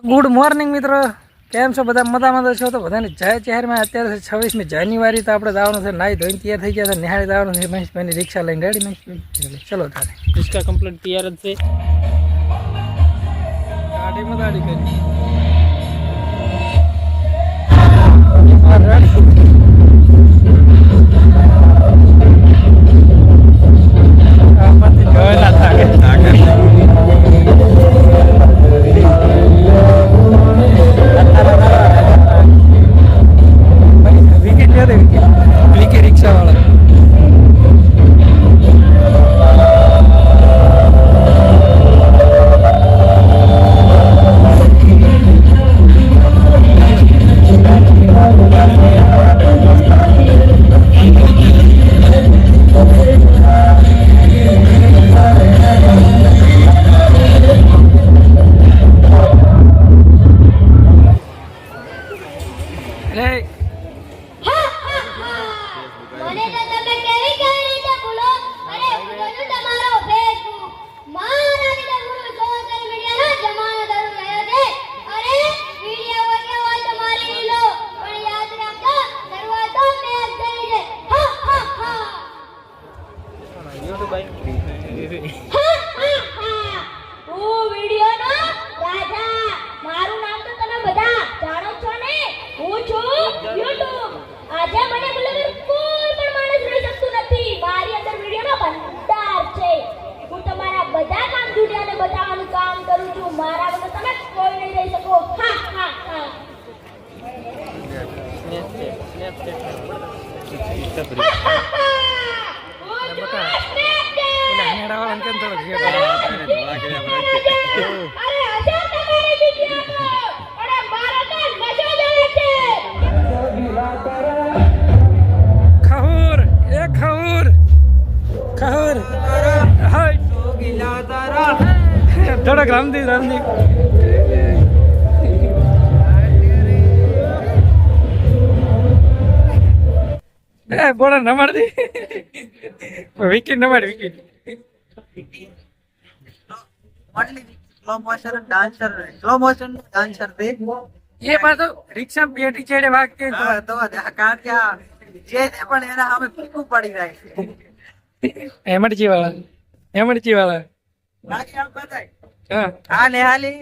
Good morning મિત્રો, કેમ છો બધા? મજામાં છો તો બધાને જય શહેરમાં. અત્યારે 26મી જાન્યુઆરી તો આપણે જવાનું છે, નાહી ધોઈને તૈયાર થઈ ગયા છે, નિહાળી જવાનું છે. મહેશભાઈની રિક્ષા લઈને રેડી મહેશભાઈ, ચલો તારે રિક્ષા કમ્પ્લીટ તૈયાર જ છે. ગાડીમાં ગાડી કરી રિક્ષા વાળા થોડોક રામદી બોલો નમાડતી વિકેટ નમાડ વિકેટ સ્લો મોશન ડાન્સર તે એ પાછો રિક્ષા પેટી ચડે વાગ કે તો કારણ કે જે પણ એના સામે પીકું પડી જાય એમરજી વાળા બાકી આમ બતાય હા આ નેહાલી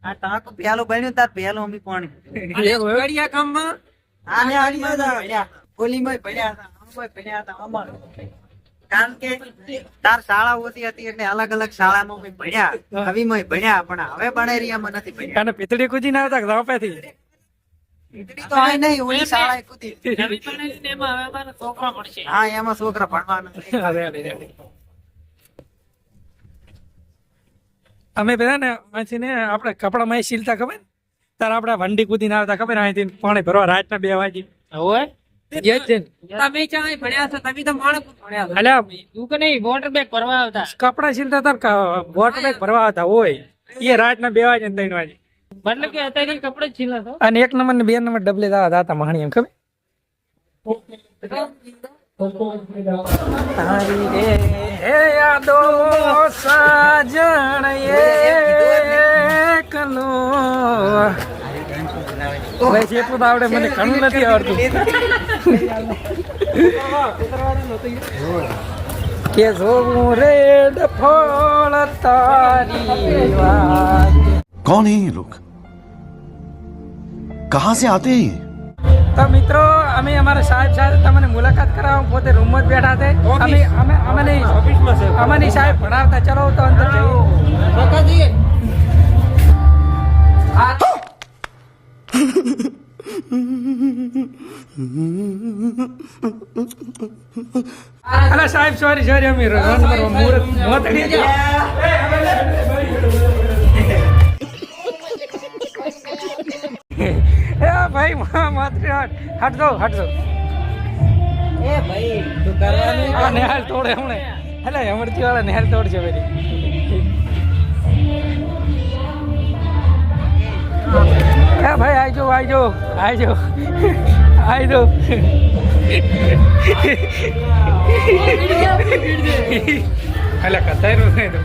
આ ટાંકો પ્યાલો બન્યું તાર પ્યાલો અમી પાણી ગડિયા કામમાં આ નેહાલી માં ગોલીમાં પડ્યા હતા આમાં પડ્યા હતા આમાં કારણ કે તાર શાળા હોતી હતી એટલે અલગ અલગ શાળામાં મેં ભણ્યા કવિમાં ભણ્યા પણ હવે બનેરિયામાં નથી ભણ્યા અને પિતળી કૂદી ના આવતા રાપેથી એટલી તો આ નહીં ઓલી શાળાએ કૂદી એમાં હવે અમારા છોકરા પડશે. હા એમાં છોકરા ભણવાના અમે બધા ને પછી ને આપણે કપડામાં સીલતા ખબર તાર આપણે વંડી કૂદી ના આવતા ખબર અહીંથી પાણી ભરવા રાતના 2 વાગે હવે તમે ચાય ભણ્યા છો, તમે તો માણસ ભણ્યા છો. અલ્યા તું કે નહીં વોટર બેગ ભરવા આવતા કપડા સીલતા તાર વોટર બેગ ભરવા આવતા હોય એ રાતના 2 વાગે ને 3 વાગે મતલબ કે અત્યારે કપડે જ છીલા છો. અને 1 નંબર ને 2 નંબર ડબલે દાતા મહાણી એમ ખબર તારી રે હે યાદો સાજણ એકલો ભાઈ છે તો આવડે મને ઘણું નથી આવડતું કે જોવું રેડ ફળ તારી વાત. कौन है ये लोग कहां से आते हैं ये? તો મિત્રો અમે અમારા સાહેબ સાથે તમને મુલાકાત કરાવવા પોતે રૂમમાં જ બેઠા છે. અમારી સાહેબ ભણાવતા. ચલો તો અંદર જઈએ. અલા સાહેબ સોરી અમે ભાઈ હટજો એ ભાઈ તું કરવાનું આ નેહાલ તોડે હમણે એટલે અમરજી વાળા નેહાલ તોડશે બધી હા ભાઈ આઈજો એટલે કતાઈ નું નહીં તો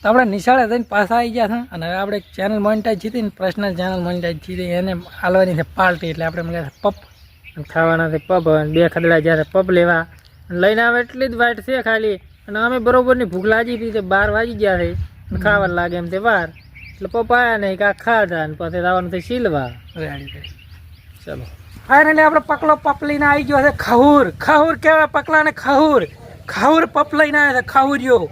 તો આપણે નિશાળે થઈને પાછા આવી ગયા હતા અને હવે આપણે એક ચેનલ મોનિટાઈઝ જીતી ને પર્સનલ ચેનલ મોનિટાઈઝ જીતી એને હાલવાની છે પાર્ટી એટલે આપણે મળ્યા પપ ખાવાના છે પબ બે ખદડા જ્યારે પબ લેવા લઈને આવે એટલી જ વાઈટ છે ખાલી અને અમે બરોબરની ભૂખ લાગી હતી 12 વાગી ગયા છે અને ખાવા લાગે એમ તે વાર એટલે પપ્પા આયા નહીં કાંક ખાધા ને પછી આવવાનું થઈ શીલવા રેડી ચલો ફાઇનલી આપણે પકલો પપ લઈને આવી ગયો છે ખહુર ખહુર કહેવાય પકલાને ખહુર ખહુર પપ લઈને આવ્યા છે ખહુરિયો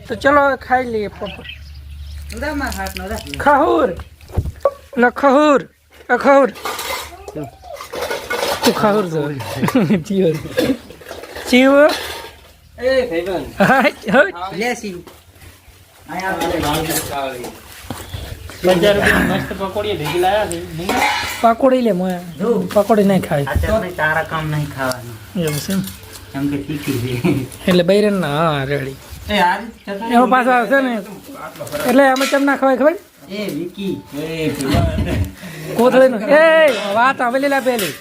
તો ચલો હવે ખાઈ લઈએ પપ ખહુર એટલે ખહુર ખહુર તું ખહુર જો જીવ જીવ લે સી 1000 રૂપિયા મસ્ત પકોડી ભેગી લાયા છે નહીં? પકોડી લે મોય પકોડી નહીં ખાય તારા કામ નહીં ખાવાનું એવું છે કેમ કે તીખી છે એટલે બૈરન હા રેડી એ હારી ચટણી એમાં પાછા આવશે ને એટલે અમે કેમ ના ખવાય ખબર એ વિકી કોથળીનું એ વાત આવેલી લા પેલી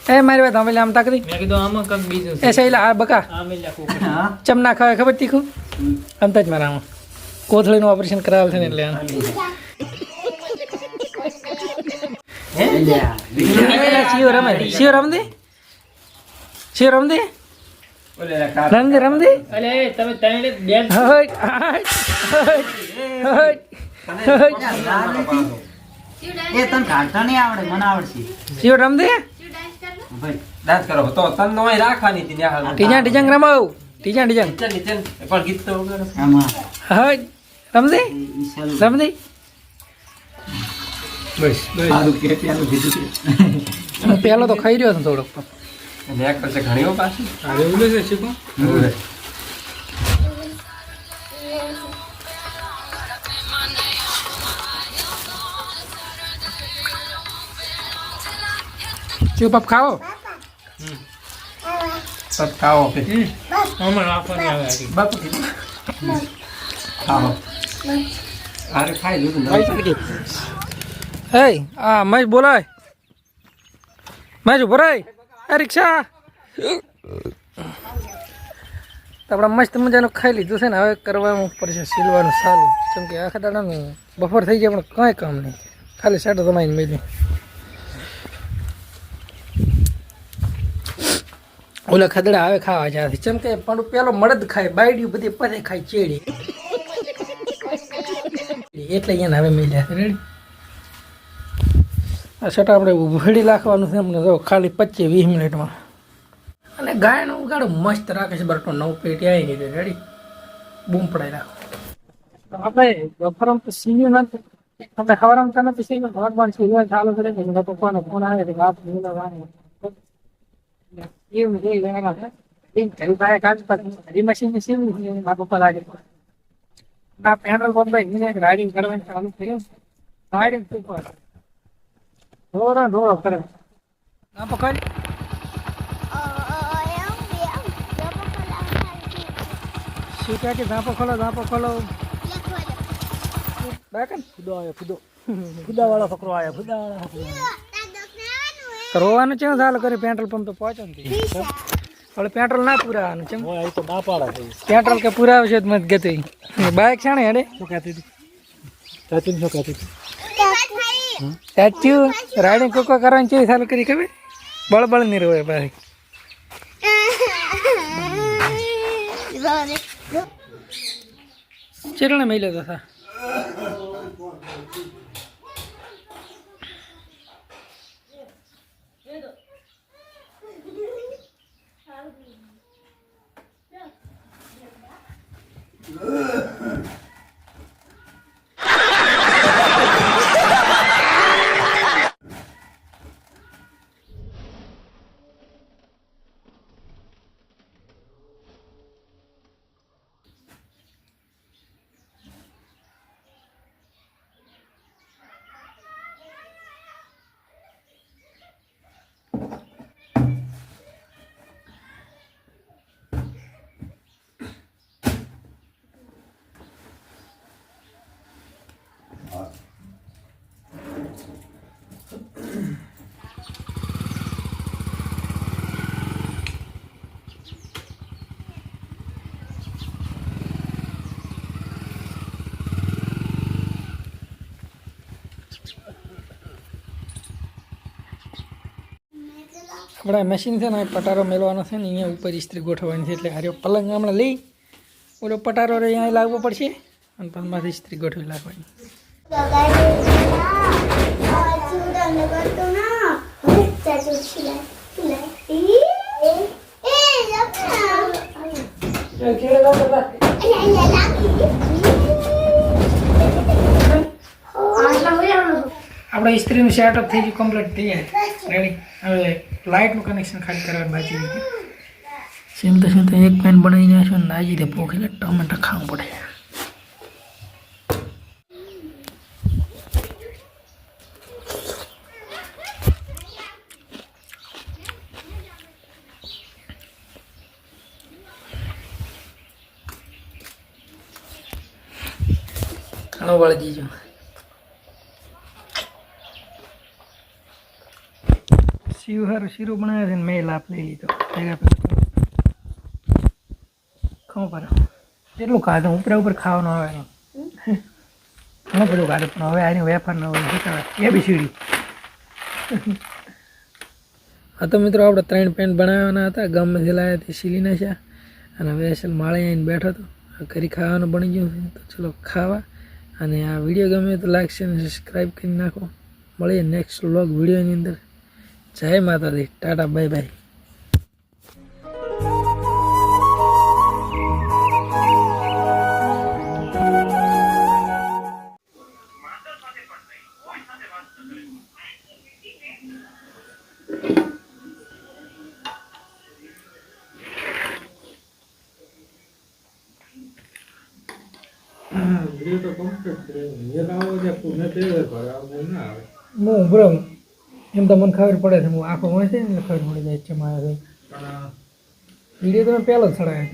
એ મારી વાત આવેલી આમ તાકરી મેં કીધું આમાં કંઈક બીજું એ શૈલા આ બકા આ મેલ્યા કુકડી હા ચમ ના ખવાય ખબર તીખું આમ જ મારા આમાં કોથળીનું ઓપરેશન કરાવેલ છે ને એટલે આમ. શિવ રમે શિવ રમદી શિવ રમદી રમદી રમદી અલે તમે તને બેન હટ હટ એ તને કાઢતા નહીં આવડે મને આવડશે શિવ રમદી ભાઈ ડાન્સ કરો તો તન નોય રાખવાની હતી ન્યા હાલ ટીજા ટીજંગ રમાવ ટીજા ટીજંગ નીચે નીચે પણ ગીત તો વગર આમાં હટ રમદી ઈશાલ રમદી બસ સારું કે પેલું કીધું હું પહેલો તો ખાઈ રહ્યો છું થોડોક અને એક પછી ઘણીઓ પાછી હવે ઉલે છે શીખો શિવ પપ ખાઓ સબ ખાઓ કે અમાર આપવાની આવે આરી. બાપુ કીધું ખાઓ આરે ખાઈ લીધું એ આ મહેશ બોલાય મહેશ ઉભો રહે એ રિક્ષા તો આપણે મસ્ત મજાનું ખાઈ લીધું છે ને હવે કરવાનું પડશે સીલવાનું સારું કેમ કે આખા દાડાનું બપોર થઈ જાય પણ કંઈ કામ નહીં ખાલી સાટો તમારી મેલી ઓલા ખદડા આવે ખાવા જ્યાંથી જેમ કે પણ પેલો મળદ ખાય બાયડી બધી પરે ખાય ચેડી એટલે અહીંયા હવે મેલ્યા છે રેડી આ શર્ટ આપણે ઉભેડી નાખવાનું છે અમને જો ખાલી 25-20 મિનિટમાં અને ગાયનું ઉગાડું મસ્ત રાખે છે બરટો 9 પેટી આવી ગઈ રેડી બૂમ પડાઈ રાખો આપણે બફારામ તો સીવ્યું નથી આપણે સવારમાં તને તો સીવ્યું ભગવાન સીવ્યું ચાલુ કરે છે એના પપ્પાનો ફોન આવે છે વાત મિલવાનું એવું નહીં લેવાના છે એમ ઘરી ભાઈ કાચ પર હરી મશીનની સીવ્યું છે મારા પપ્પા લાગે આ પેટ્રોલ પંપ ભાઈ રાઇડિંગ કરવાનું ચાલુ કર્યું રાઇડિંગ super ઢોરો કરે ના પકડ શું કહે કે ઝાંપો ખોલો બાકન ફુદો આવ્યો ફુદાવાળો છોકરો આવ્યો ફુદાવાળો રોવાનું છે ચાલુ કરી પેટ્રોલ પંપ તો પહોંચો ને હવે પેટ્રોલ ના પૂરાવાનું છે તો ના પાડા છે પેટ્રોલ કે પૂરાવે છે મત ગતી બાઇક છે ને હેડે શું કહેતી હતી ચાચી શું કહેતી હતી સાચું રાઇડિંગ કોકો કરવાની છે ચાલુ કરી ખબર બળબળ નહીં રહે ભાઈ ચરણ મેલ્યો તો સા આપણા મશીન છે ને પટારો મેળવાનો છે ને અહીંયા ઉપર ઇસ્ત્રી ગોઠવવાની છે એટલે હારે પલંગ હમણાં લઈ ઓલો પટારો અહીંયા લાવવો પડશે અને પલંગમાંથી ઇસ્ત્રી ગોઠવી નાખવાની આપણે ઇસ્ત્રીનું સેટઅપ થઈ ગયું કમ્પ્લીટ થઈ જાય રેડી હવે લાઇટનું કનેક્શન ખાલી કરવાનું બાકી છે સેમ તો એક પેન બનાવી નાખશો ને નાજી દે ભૂખ એટલે ટમેટા ખાવું પડે ખાણો વાળી દીજો શિવહારું શીરું બનાવે છે ને મેં લાભ લઈ લીધો ભેગા ભેગા ખબર પડે કેટલું ખાધું ઉપર ખાવાનું આવે ઘણું બધું ખાધું પણ હવે આની વેફર ન હોય શીખવાડે એ બી સીડી હા તો મિત્રો આપણે 3 પેન્ટ બનાવવાના હતા ગામમાંથી લાવ્યા તે સીલી નાખ્યા અને હવે અસલ માળે આવીને બેઠો હતો કરી ખાવાનું બની ગયું છે તો ચલો ખાવા અને આ વિડીયો ગમે તો લાઈક શેર અને સબસ્ક્રાઈબ કરી નાખો મળીએ નેક્સ્ટ વ્લોગ વિડીયોની અંદર જય માતાજી ટાટા બાય બાય હું બરો એમ તો મને ખબર પડે છે હું આંખો મળે છે ને ખબર પડી જાય છે મારે વિડીયો તમે પહેલો જ ચડાવ્યો